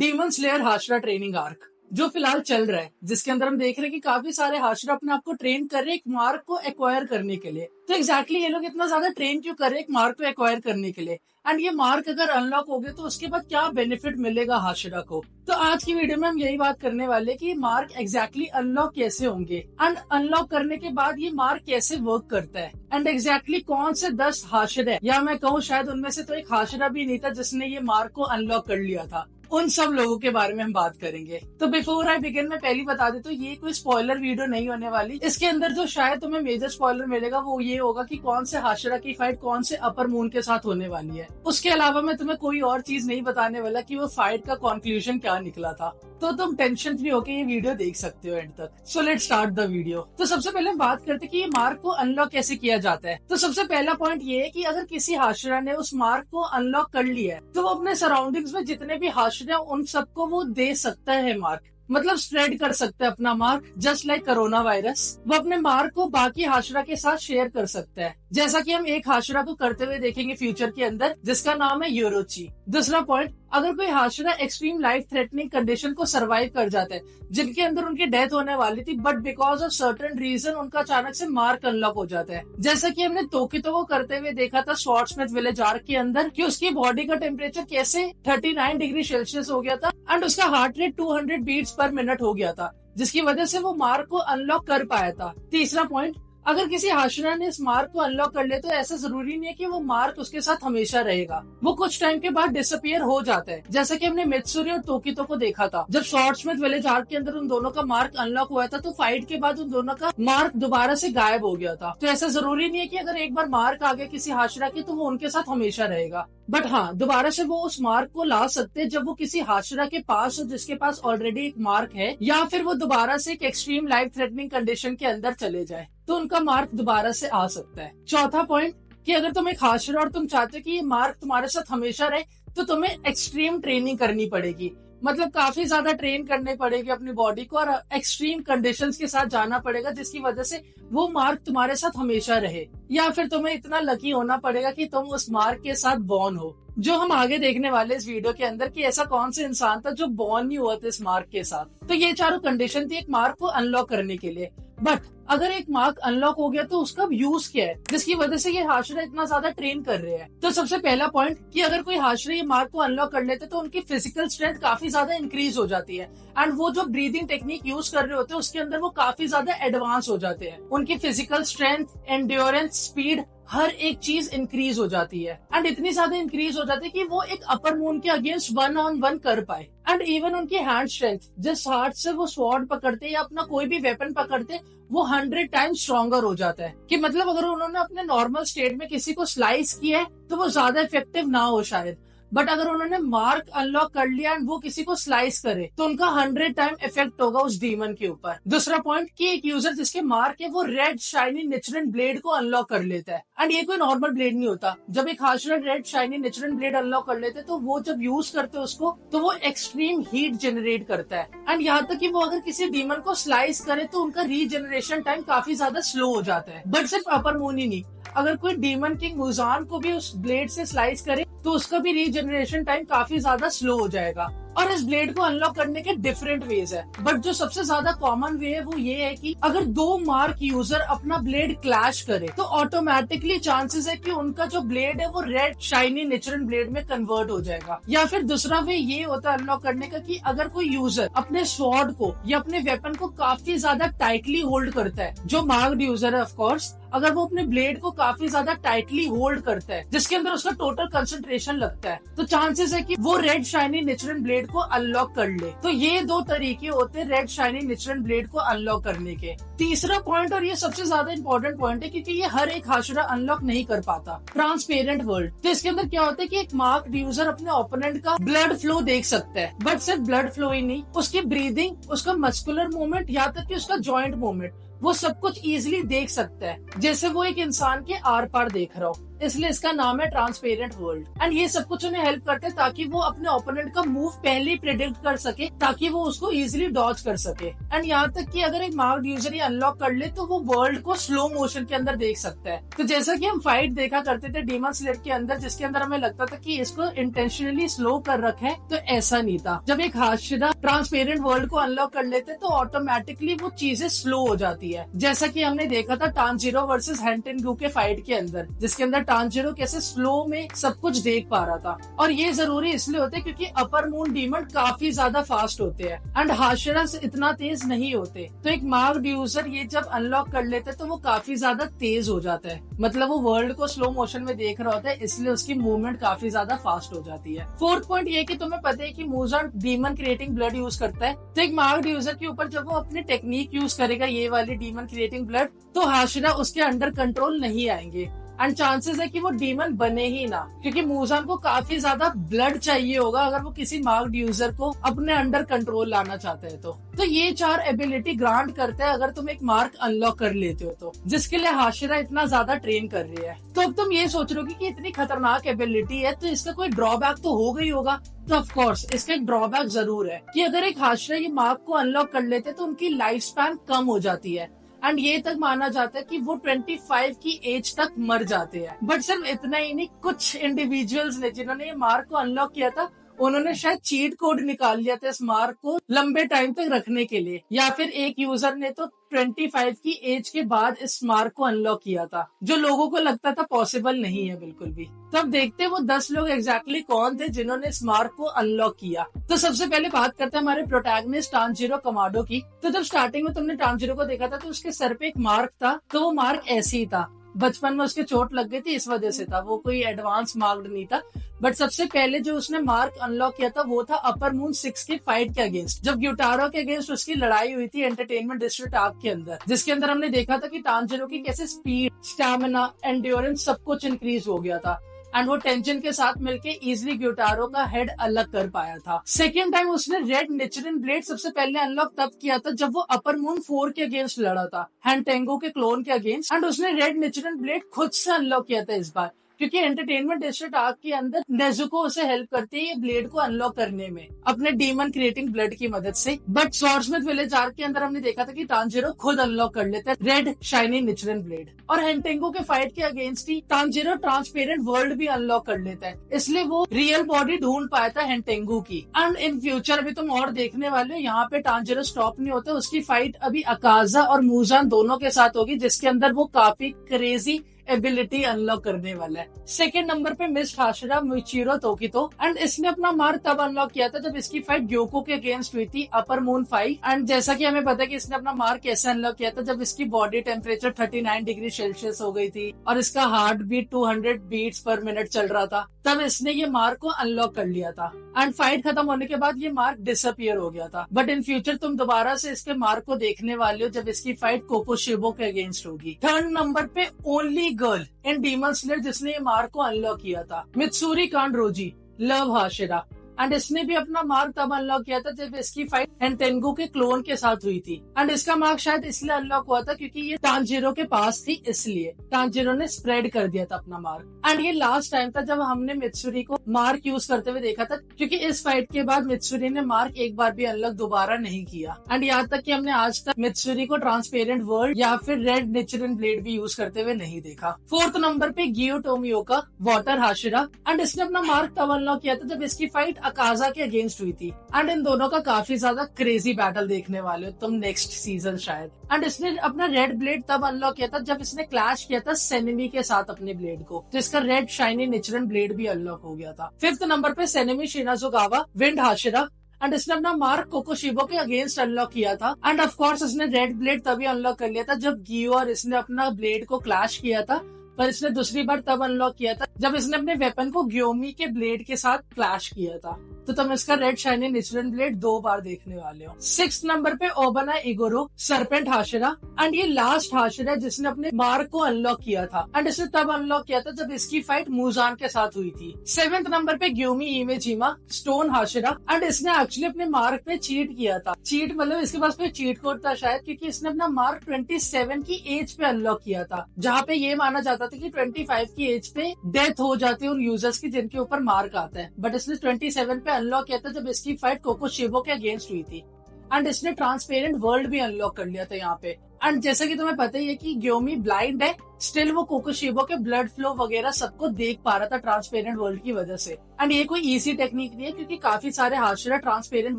Demon slayer हाशरा training arc जो फिलहाल चल रहा है, जिसके अंदर हम देख रहे हैं कि काफी सारे हाशरा अपने आप को ट्रेन कर रहे हैं एक मार्क को एक्वायर करने के लिए। तो एग्जैक्टली ये लोग इतना ज्यादा ट्रेन क्यों कर रहे हैं एक मार्क को एक्वायर करने के लिए, एंड ये मार्क अगर अनलॉक हो गए तो उसके बाद क्या बेनिफिट मिलेगा हाशरा को। तो आज की वीडियो में हम यही बात करने वाले कि मार्क एग्जैक्टली अनलॉक कैसे होंगे एंड अनलॉक करने के बाद ये मार्क कैसे वर्क करता है, एंड एग्जैक्टली कौन से 10 हाशरे, या मैं कहूँ शायद उनमें से तो एक हाशरा भी नहीं था जिसने ये मार्क को अनलॉक कर लिया था। उन सब लोगों के बारे में हम बात करेंगे। तो बिफोर आई बिगिन मैं पहली बता देता हूँ ये कोई स्पॉइलर वीडियो नहीं होने वाली। इसके अंदर जो शायद तुम्हें मेजर स्पॉइलर मिलेगा वो ये होगा कि कौन से हाशरा की फाइट कौन से अपर मून के साथ होने वाली है। उसके अलावा मैं तुम्हें कोई और चीज नहीं बताने वाला कि वो फाइट का कंक्लूजन क्या निकला था। तो तुम टेंशन फ्री होकर ये वीडियो देख सकते हो एंड तक। So let's start the video. तो सबसे पहले हम बात करते हैं कि ये मार्क को अनलॉक कैसे किया जाता है। तो सबसे पहला पॉइंट ये है कि अगर किसी हाशरा ने उस मार्क को अनलॉक कर लिया है तो वो अपने सराउंडिंग्स में जितने भी हाशरे हैं उन सबको वो दे सकता है मार्क, मतलब स्प्रेड कर सकता है अपना mark. Just like corona virus, वो अपने मार्क को बाकी हाशरा के साथ शेयर कर सकता है, जैसा कि हम एक हाशरा को करते हुए देखेंगे फ्यूचर के अंदर, जिसका नाम है यूरोची। दूसरा पॉइंट, अगर कोई हाशरा एक्सट्रीम लाइफ थ्रेटनिंग कंडीशन को सर्वाइव कर जाता है जिनके अंदर उनकी डेथ होने वाली थी, but because of certain reason उनका अचानक से मार्क अनलॉक हो जाता है, जैसा कि हमने तोकितो को करते हुए देखा था स्वॉर्ड्समिथ विलेज आर्क के अंदर कि उसकी बॉडी का टेम्परेचर कैसे 39 डिग्री सेल्सियस हो गया था एंड उसका heart rate 200 beats per minute हो गया था, जिसकी वजह से वो मार्क को अनलॉक कर पाया था। तीसरा पॉइंट, अगर किसी हाशरा ने इस मार्क को अनलॉक कर ले तो ऐसा जरूरी नहीं है कि वो मार्क उसके साथ हमेशा रहेगा, वो कुछ टाइम के बाद डिसअपियर हो जाता है, जैसा कि हमने मित्सुरी और तोकितो को देखा था। जब स्वॉर्ड्समिथ विलेज आर्क के अंदर उन दोनों का मार्क अनलॉक हुआ था तो फाइट के बाद उन दोनों का मार्क दोबारा से गायब हो गया था। तो ऐसा जरूरी नहीं है कि अगर एक बार मार्क आ गया किसी हाशरा की तो वो उनके साथ हमेशा रहेगा, बट हाँ दोबारा से वो उस मार्क को ला सकते हैं जब वो किसी हाशरा के पास हो जिसके पास ऑलरेडी एक मार्क है, या फिर वो दोबारा से एक एक्सट्रीम लाइफ थ्रेटनिंग कंडीशन के अंदर चले जाए तो उनका मार्क दोबारा से आ सकता है। चौथा पॉइंट, कि अगर तुम एक हाशरा और तुम चाहते हो कि ये मार्क तुम्हारे साथ हमेशा रहे तो तुम्हें एक्सट्रीम ट्रेनिंग करनी पड़ेगी, मतलब काफी ज्यादा ट्रेन करने पड़ेगी अपनी बॉडी को और एक्सट्रीम कंडीशंस के साथ जाना पड़ेगा जिसकी वजह से वो मार्क तुम्हारे साथ हमेशा रहे, या फिर तुम्हें इतना लकी होना पड़ेगा कि तुम उस मार्क के साथ बॉर्न हो, जो हम आगे देखने वाले इस वीडियो के अंदर कि ऐसा कौन सा इंसान था जो बॉर्न नहीं हुआ था इस मार्क के साथ। तो ये चारों कंडीशन थी एक मार्क को अनलॉक करने के लिए। बट अगर एक मार्क अनलॉक हो गया तो उसका यूज क्या है जिसकी वजह से ये हाशरा इतना ज्यादा ट्रेन कर रहे हैं। तो सबसे पहला पॉइंट, कि अगर कोई हाशरा ये मार्क को अनलॉक कर लेते तो उनकी फिजिकल स्ट्रेंथ काफी ज्यादा इंक्रीज हो जाती है, एंड वो जो ब्रीदिंग टेक्निक यूज कर रहे होते हैं उसके अंदर वो काफी ज्यादा एडवांस हो जाते हैं। उनकी फिजिकल स्ट्रेंथ, एंड्योरेंस, स्पीड, हर एक चीज इंक्रीज हो जाती है, एंड इतनी ज्यादा इंक्रीज हो जाती है कि वो एक अपर मून के अगेंस्ट 1-on-1 कर पाए। एंड इवन उनकी हैंड स्ट्रेंथ, जिस हाथ से वो स्वॉर्ड पकड़ते या अपना कोई भी वेपन पकड़ते, वो 100 टाइम्स स्ट्रॉन्गर हो जाता है। कि मतलब अगर उन्होंने अपने नॉर्मल स्टेट में किसी को स्लाइस किया है तो वो ज्यादा इफेक्टिव ना हो शायद, बट अगर उन्होंने मार्क अनलॉक कर लिया एंड वो किसी को स्लाइस करे तो उनका 100 टाइम इफेक्ट होगा उस डीमन के ऊपर। दूसरा पॉइंट, कि एक यूजर जिसके मार्क है वो रेड शाइनी नेचुरल ब्लेड को अनलॉक कर लेता है, एंड ये कोई नॉर्मल ब्लेड नहीं होता। जब एक हाशरा red shiny natural blade unlock कर लेते तो वो जब यूज करते उसको तो वो एक्सट्रीम हीट जनरेट करता है, एंड यहाँ तक कि वो अगर किसी डीमन को स्लाइस करे तो उनका रीजनरेशन टाइम काफी ज्यादा स्लो हो जाता है। बट सिर्फ अपर मून ही नहीं, अगर कोई डीमन किंग मुजान को भी उस ब्लेड से स्लाइस करे तो उसका भी रीजनरेशन टाइम काफी ज्यादा स्लो हो जाएगा। और इस ब्लेड को अनलॉक करने के डिफरेंट वेज है, बट जो सबसे ज्यादा कॉमन वे है वो ये है कि अगर 2 मार्क यूजर अपना ब्लेड क्लैश करे तो ऑटोमेटिकली चांसेस है कि उनका जो ब्लेड है वो रेड शाइनी नेचुरल ब्लेड में कन्वर्ट हो जाएगा। या फिर दूसरा वे ये होता है अनलॉक करने का कि अगर कोई यूजर अपने स्वॉर्ड को या अपने वेपन को काफी ज्यादा टाइटली होल्ड करता है, जो मार्क्ड यूजर है ऑफकोर्स, अगर वो अपने ब्लेड को काफी ज्यादा टाइटली होल्ड करता है जिसके अंदर उसका टोटल कंसंट्रेशन लगता है, तो चांसेस है कि वो रेड शाइनी नेचुरल ब्लेड को अनलॉक कर ले। तो ये 2 तरीके होते हैं रेड शाइनी नेचुरल ब्लेड को अनलॉक करने के। तीसरा पॉइंट, और ये सबसे ज्यादा इंपॉर्टेंट पॉइंट है क्योंकि ये हर एक हाशरा अनलॉक नहीं कर पाता, ट्रांसपेरेंट वर्ल्ड। तो इसके अंदर क्या होता है कि एक मार्क्ड यूजर अपने ओपोनेंट का ब्लड फ्लो देख सकता है, बट सिर्फ ब्लड फ्लो ही नहीं, उसकी ब्रीदिंग, उसका मस्कुलर मूवमेंट, यहाँ तक कि उसका जॉइंट मूवमेंट, वो सब कुछ इजीली देख सकता है, जैसे वो एक इंसान के आर पार देख रहा हो। इसलिए इसका नाम है ट्रांसपेरेंट वर्ल्ड। एंड ये सब कुछ उन्हें हेल्प करते हैं ताकि वो अपने ओपोनेंट का मूव पहले ही प्रिडिक्ट कर सके, ताकि वो उसको इजिली डॉज कर सके। एंड यहाँ तक कि अगर एक मार्क्ड यूजर ये अनलॉक कर ले तो वो वर्ल्ड को स्लो मोशन के अंदर देख सकता है। तो जैसा कि हम फाइट देखा करते थे डीमन स्लेयर के अंदर, जिसके अंदर हमें लगता था कि इसको इंटेंशनली स्लो कर रखा है, तो ऐसा नहीं था। जब एक हाशिरा ट्रांसपेरेंट वर्ल्ड को अनलॉक कर लेते तो ऑटोमेटिकली वो चीजें स्लो हो जाती है। जैसा कि हमने देखा था टांजीरो वर्सेस हैंटेंगू के फाइट के अंदर, जिसके अंदर टांजीरो कैसे स्लो में सब कुछ देख पा रहा था। और ये जरूरी इसलिए होता है क्योंकि अपर मून डीमन काफी ज्यादा फास्ट होते हैं एंड हाशिरा इतना तेज नहीं होते। तो एक मार्क्ड यूजर ये जब अनलॉक कर लेते तो वो काफी ज्यादा तेज हो जाता है, मतलब वो वर्ल्ड को स्लो मोशन में देख रहा होता है, इसलिए उसकी मूवमेंट काफी ज्यादा फास्ट हो जाती है। फोर्थ पॉइंट ये कि तुम्हें पता है कि मूजान डीमन क्रिएटिंग ब्लड यूज करता है, तो एक मार्क्ड यूजर के ऊपर जब वो अपनी टेक्निक यूज करेगा ये वाली डीमन क्रिएटिंग ब्लड, तो हाशिरा उसके अंडर कंट्रोल नहीं आएंगे एंड चांसेस है कि वो डीमन बने ही ना, क्योंकि मूजान को काफी ज्यादा ब्लड चाहिए होगा अगर वो किसी मार्क्ड यूजर को अपने अंडर कंट्रोल लाना चाहते हैं। तो ये 4 एबिलिटी ग्रांट करते हैं अगर तुम एक मार्क अनलॉक कर लेते हो तो, जिसके लिए हाशिरा इतना ज्यादा ट्रेन कर रही है। तो अब तुम ये सोच रहे हो कि इतनी खतरनाक एबिलिटी है तो इसका कोई ड्रॉबैक तो हो गई होगा। तो ऑफ कोर्स इसका एक ड्रॉबैक जरूर है कि अगर एक हाशिरा ये मार्क को अनलॉक कर लेते तो उनकी लाइफ स्पैन कम हो जाती है एंड ये तक माना जाता है कि वो 25 की एज तक मर जाते हैं। बट सिर्फ इतना ही नहीं, कुछ इंडिविजुअल्स ने जिन्होंने ये मार्क को अनलॉक किया था उन्होंने शायद चीट कोड निकाल लिया था इस मार्क को लंबे टाइम तक रखने के लिए, या फिर एक यूजर ने तो 25 की एज के बाद इस मार्क को अनलॉक किया था, जो लोगों को लगता था पॉसिबल नहीं है बिल्कुल भी। तो अब देखते हैं वो 10 लोग एग्जैक्टली कौन थे जिन्होंने इस मार्क को अनलॉक किया। तो सबसे पहले बात करते हैं हमारे प्रोटैगनिस्ट टांजीरो कमाडो की। तो जब स्टार्टिंग में तुमने टांजीरो को देखा था तो उसके सर पे एक मार्क था, तो वो मार्क ऐसे ही था, बचपन में उसके चोट लग गई थी इस वजह से था, वो कोई एडवांस मार्क्ड नहीं था। बट सबसे पहले जो उसने मार्क अनलॉक किया था वो था अपर मून 6 के फाइट के अगेंस्ट, जब ग्यूटारो के अगेंस्ट उसकी लड़ाई हुई थी एंटरटेनमेंट डिस्ट्रिक्ट आर्क के अंदर, जिसके अंदर हमने देखा था कि टांजीरो की कैसे स्पीड, स्टैमिना, एंड्योरेंस सब कुछ इंक्रीज हो गया था एंड वो टेंशन के साथ मिलके इजिली ग्यूटारो का हेड अलग कर पाया था। सेकेंड टाइम उसने रेड निचरन ब्लेड सबसे पहले अनलॉक तब किया था जब वो अपर मून 4 के अगेंस्ट लड़ा था, हैंटेंगो के क्लोन के अगेंस्ट, एंड उसने रेड निचरन ब्लेड खुद से अनलॉक किया था इस बार, क्योंकि एंटरटेनमेंट डिस्ट्रिक्ट आर्क के अंदर नेजुको उसे हेल्प करती है ये ब्लेड को अनलॉक करने में अपने डीमन क्रिएटिंग ब्लड की मदद से। बट स्वॉर्ड्समिथ विलेज आर्क के अंदर हमने देखा था कि टांजीरो खुद अनलॉक कर लेता है रेड शाइनी निचरन ब्लेड, और हैंटेंगो के फाइट के अगेंस्ट ही टांजीरो ट्रांसपेरेंट वर्ल्ड भी अनलॉक कर लेता है, इसलिए वो रियल बॉडी ढूंढ पाया था हैंटेंगो की। एंड इन फ्यूचर अभी तुम और देखने वाले हो यहाँ पे टांजीरो स्टॉप नहीं होता, उसकी फाइट अभी अकाजा और मूजान दोनों के साथ होगी, जिसके अंदर वो काफी क्रेजी एबिलिटी अनलॉक करने वाला है। सेकंड नंबर पे मिस हाशिरा मिचिरो तोकितो, एंड इसने अपना मार्क तब अनलॉक किया था जब इसकी फाइट ग्योको के अगेंस्ट हुई थी अपर मून 5, एंड जैसा कि हमें पता है कि इसने अपना मार्क कैसे अनलॉक किया था जब इसकी बॉडी टेम्परेचर 39 डिग्री सेल्सियस हो गई थी और इसका heart beat 200 beats per minute चल रहा था, तब इसने ये मार्क को अनलॉक कर लिया था एंड फाइट खत्म होने के बाद ये मार्क डिसअपियर हो गया था। बट इन फ्यूचर तुम दोबारा से इसके मार्क को देखने वाले हो जब इसकी फाइट कोकोशिबो के अगेंस्ट होगी। थर्ड नंबर पे only girl in demon slayer जिसने ये मार्क को अनलॉक किया था, मित्सुरी कांडरोजी लव हाशिरा, एंड इसने भी अपना मार्क तब अनलॉक किया था जब इसकी फाइट हैंटेंगो के क्लोन के साथ हुई थी, एंड इसका मार्क शायद इसलिए अनलॉक हुआ था क्योंकि ये टांजीरो के पास थी, इसलिए टांजीरो ने स्प्रेड कर दिया था अपना मार्क। एंड ये लास्ट टाइम था जब हमने मित्सुरी को मार्क यूज करते हुए देखा था, क्योंकि इस फाइट के बाद मित्सुरी ने मार्क एक बार भी अनलॉक दोबारा नहीं किया, एंड यहाँ तक कि हमने आज तक मित्सुरी को ट्रांसपेरेंट वर्ल्ड या फिर रेड निचरन ब्लेड भी यूज करते हुए नहीं देखा। फोर्थ नंबर पे गियो टोमियोका वाटर हाशिरा, एंड इसने अपना मार्क तब अनलॉक किया था जब इसकी फाइट अकाजा के अगेंस्ट हुई थी, एंड इन दोनों का काफी ज्यादा क्रेजी बैटल देखने वाले हो तुम नेक्स्ट सीजन शायद। एंड इसने अपना रेड ब्लेड तब अनलॉक किया था जब इसने क्लैश किया था सेनेमी के साथ अपने ब्लेड को, तो इसका रेड शाइनी निचरन ब्लेड भी अनलॉक हो गया था। फिफ्थ नंबर पे सेनेमी शिनाजुगावा विंड हाशिरा, एंड इसने अपना मार्क कोकोशिबो के अगेंस्ट अनलॉक किया था, एंड ऑफ कोर्स इसने रेड ब्लेड तभी अनलॉक कर लिया था जब गियो और इसने अपना ब्लेड को क्लैश किया था, पर इसने दूसरी बार तब अनलॉक किया था जब इसने अपने वेपन को ग्योमी के ब्लेड के साथ क्लैश किया था। तो तुम इसका रेड शाइनी निचरन ब्लेड 2 बार देखने वाले हो। 6 नंबर पे ओबना इगोरो सरपेंट हाशिरा, एंड ये लास्ट हाशिरा जिसने अपने मार्क को अनलॉक किया था, एंड इसे तब अनलॉक किया था जब इसकी फाइट मुजान के साथ हुई थी। 7th नंबर पे ग्यूमी इमेजिमा स्टोन हाशिरा, एंड इसने एक्चुअली अपने मार्क पे चीट किया था। चीट मतलब इसके पास कोई चीट कोड था शायद, क्योंकि इसने अपना मार्क 27 की एज पे अनलॉक किया था, जहाँ पे ये माना जाता था कि 25 की एज पे डेथ हो जाती है उन यूजर्स की जिनके ऊपर मार्क आता है। बट इसने 27 पे अनलॉक किया था जब इसकी फाइट कोको शिबो के अगेंस्ट हुई थी, एंड इसने ट्रांसपेरेंट वर्ल्ड भी अनलॉक कर लिया था यहाँ पे। एंड जैसा कि तुम्हें पता ही है कि ग्योमी ब्लाइंड है, स्टिल वो कोकोशिबो के ब्लड फ्लो वगैरह सबको देख पा रहा था ट्रांसपेरेंट वर्ल्ड की वजह से। एंड ये कोई इजी टेक्निक नहीं है, क्योंकि काफी सारे हाशिरा ट्रांसपेरेंट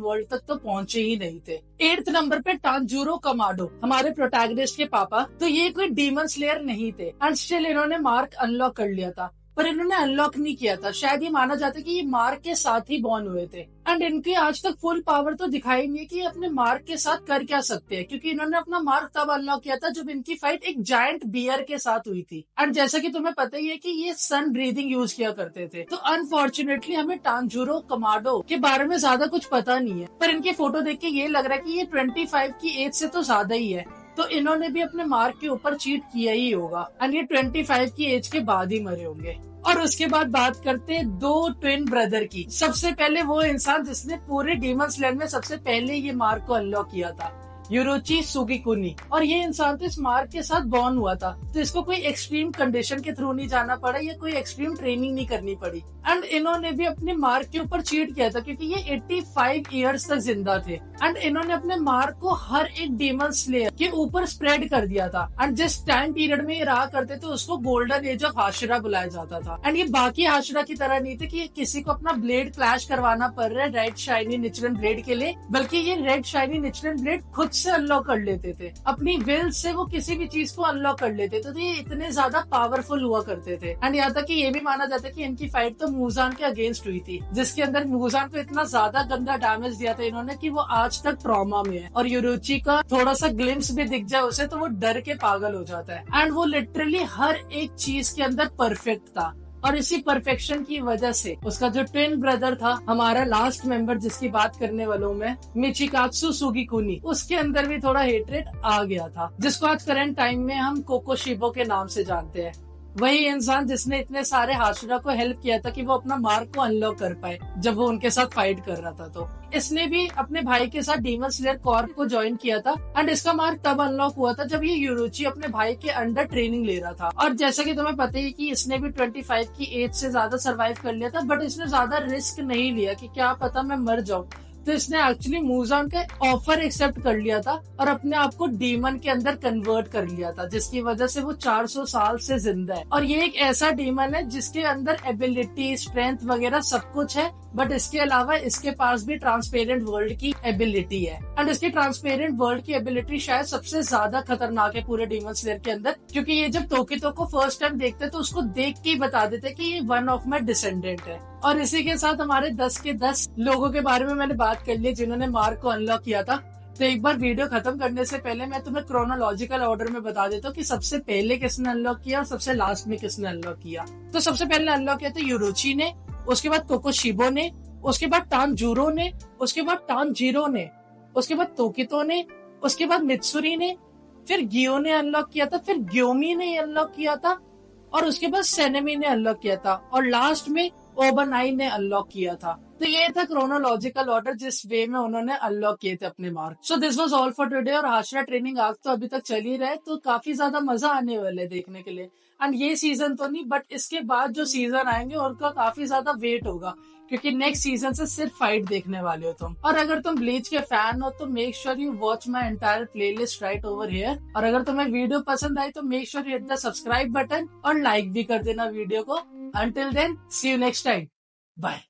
वर्ल्ड तक तो पहुंचे ही नहीं थे। 8th नंबर पे टांजूरो कमाडो, हमारे प्रोटैगनिस्ट के पापा, तो ये कोई डीमन स्लेयर नहीं थे, एंड स्टिल इन्होंने मार्क अनलॉक कर लिया था, पर इन्होंने अनलॉक नहीं किया था। शायद ये माना जाता है कि ये मार्क के साथ ही बॉर्न हुए थे, एंड इनकी आज तक फुल पावर तो दिखाई नहीं है कि ये अपने मार्क के साथ कर क्या सकते हैं, क्योंकि इन्होंने अपना मार्क तब अनलॉक किया था जब इनकी फाइट एक जायंट बियर के साथ हुई थी। एंड जैसा कि तुम्हें पता ही है कि ये सन ब्रीदिंग यूज किया करते थे, तो अनफॉर्चुनेटली हमें टांजूरो कमाडो के बारे में ज्यादा कुछ पता नहीं है, पर इनकी फोटो देख के ये लग रहा है कि ये 25 की एज से तो ज्यादा ही है, तो इन्होंने भी अपने मार्क के ऊपर चीट किया ही होगा, एंड ये 25 की एज के बाद ही मरे होंगे। और उसके बाद बात करते हैं 2 ट्विन ब्रदर की। सबसे पहले वो इंसान जिसने पूरे डीमन स्लेयर में सबसे पहले ये मार्क को अनलॉक किया था, यूरोची सुगिकुनी, और ये इंसान तो इस मार्क के साथ बॉर्न हुआ था, तो इसको कोई एक्सट्रीम कंडीशन के थ्रू नहीं जाना पड़ा या कोई एक्सट्रीम ट्रेनिंग नहीं करनी पड़ी। एंड इन्होंने भी अपने मार्क के ऊपर चीट किया था, क्योंकि ये 85 इयर्स तक जिंदा थे, एंड इन्होंने अपने मार्क को हर एक डीमन स्लेयर के ऊपर स्प्रेड कर दिया था। एंड जिस टाइम पीरियड में ये रहा करते थे उसको गोल्डन एज ऑफ हाशिरा बुलाया जाता था। एंड ये बाकी हाशिरा की तरह नहीं थे कि किसी को अपना ब्लेड क्लैश करवाना पड़ रहा है रेड शाइनी निचरन ब्लेड के लिए, बल्कि ये रेड शाइनी निचरन ब्लेड खुद से अनलॉक कर लेते थे, अपनी विल से वो किसी भी चीज को अनलॉक कर लेते थे, तो ये इतने ज्यादा पावरफुल हुआ करते थे। एंड यहाँ तक कि ये भी माना जाता है कि इनकी फाइट तो मूजान के अगेंस्ट हुई थी, जिसके अंदर मूजान को इतना ज्यादा गंदा डैमेज दिया था इन्होंने कि वो आज तक ट्रॉमा में है, और यूरोची का थोड़ा सा ग्लिम्स भी दिख जाए उसे तो वो डर के पागल हो जाता है। एंड वो लिटरली हर एक चीज के अंदर परफेक्ट था, और इसी परफेक्शन की वजह से उसका जो ट्विन ब्रदर था, हमारा लास्ट मेंबर जिसकी बात करने वालों में मिचिकात्सु सुगिकुनी, उसके अंदर भी थोड़ा हेट्रेट आ गया था, जिसको आज करंट टाइम में हम कोकोशिबो के नाम से जानते हैं। वही इंसान जिसने इतने सारे हाशिरा को हेल्प किया था कि वो अपना मार्क को अनलॉक कर पाए जब वो उनके साथ फाइट कर रहा था। तो इसने भी अपने भाई के साथ डीमन स्लेयर कॉर्प को ज्वाइन किया था, एंड इसका मार्क तब अनलॉक हुआ था जब ये यूरोची अपने भाई के अंडर ट्रेनिंग ले रहा था। और जैसा कि तुम्हें पता ही कि इसने भी 25 की एज से ज्यादा सर्वाइव कर लिया था, बट इसने ज्यादा रिस्क नहीं लिया कि क्या पता मैं मर जाऊं, तो इसने एक्चुअली मूजान का ऑफर एक्सेप्ट कर लिया था और अपने आप को डीमन के अंदर कन्वर्ट कर लिया था, जिसकी वजह से वो 400 साल से जिंदा है। और ये एक ऐसा डीमन है जिसके अंदर एबिलिटी, स्ट्रेंथ वगैरह सब कुछ है, बट इसके अलावा इसके पास भी ट्रांसपेरेंट वर्ल्ड की एबिलिटी है। एंड इसकी ट्रांसपेरेंट वर्ल्ड की एबिलिटी शायद सबसे ज्यादा खतरनाक है पूरे डीमन स्लेयर के अंदर, क्योंकि ये जब तोकितो को फर्स्ट टाइम देखते तो उसको देख के ही बता देते कि ये वन ऑफ माई डिसेंडेंट है। और इसी के साथ हमारे 10 के 10 लोगों के बारे में मैंने बात कर ली जिन्होंने मार्क को अनलॉक किया था। तो एक बार वीडियो खत्म करने से पहले मैं तुम्हें क्रोनोलॉजिकल ऑर्डर में बता देता हूँ कि सबसे पहले किसने अनलॉक किया और सबसे लास्ट में किसने अनलॉक किया। तो सबसे पहले अनलॉक किया था यूरोची ने, उसके बाद कोकोशिबो ने, उसके बाद टांजूरो ने, उसके बाद टांजीरो ने, उसके बाद तोकितो ने, उसके बाद मित्सुरी ने, फिर गियो ने अनलॉक किया था, फिर ग्योमी ने अनलॉक किया था, और उसके बाद सेनेमी ने अनलॉक किया था, और लास्ट में ओबनाई ने अनलॉक किया था। तो ये था क्रोनोलॉजिकल ऑर्डर जिस वे में उन्होंने अनलॉक किए थे अपने mark. So this was all for today. और हाशिरा ट्रेनिंग आर्क तो अभी तक चल ही रहा है, तो काफी ज्यादा मजा आने वाला है देखने के लिए। एंड ये सीजन तो नहीं, बट इसके बाद जो सीजन आएंगे उनका काफी ज्यादा वेट होगा, क्योंकि नेक्स्ट सीजन से सिर्फ फाइट देखने वाले हो तुम। और अगर तुम ब्लीच के फैन हो तो make sure you watch my entire playlist right over here. और अगर तुम्हें वीडियो पसंद आई तो make sure you hit the subscribe button और लाइक भी कर देना वीडियो को। Until then, see you next time. Bye.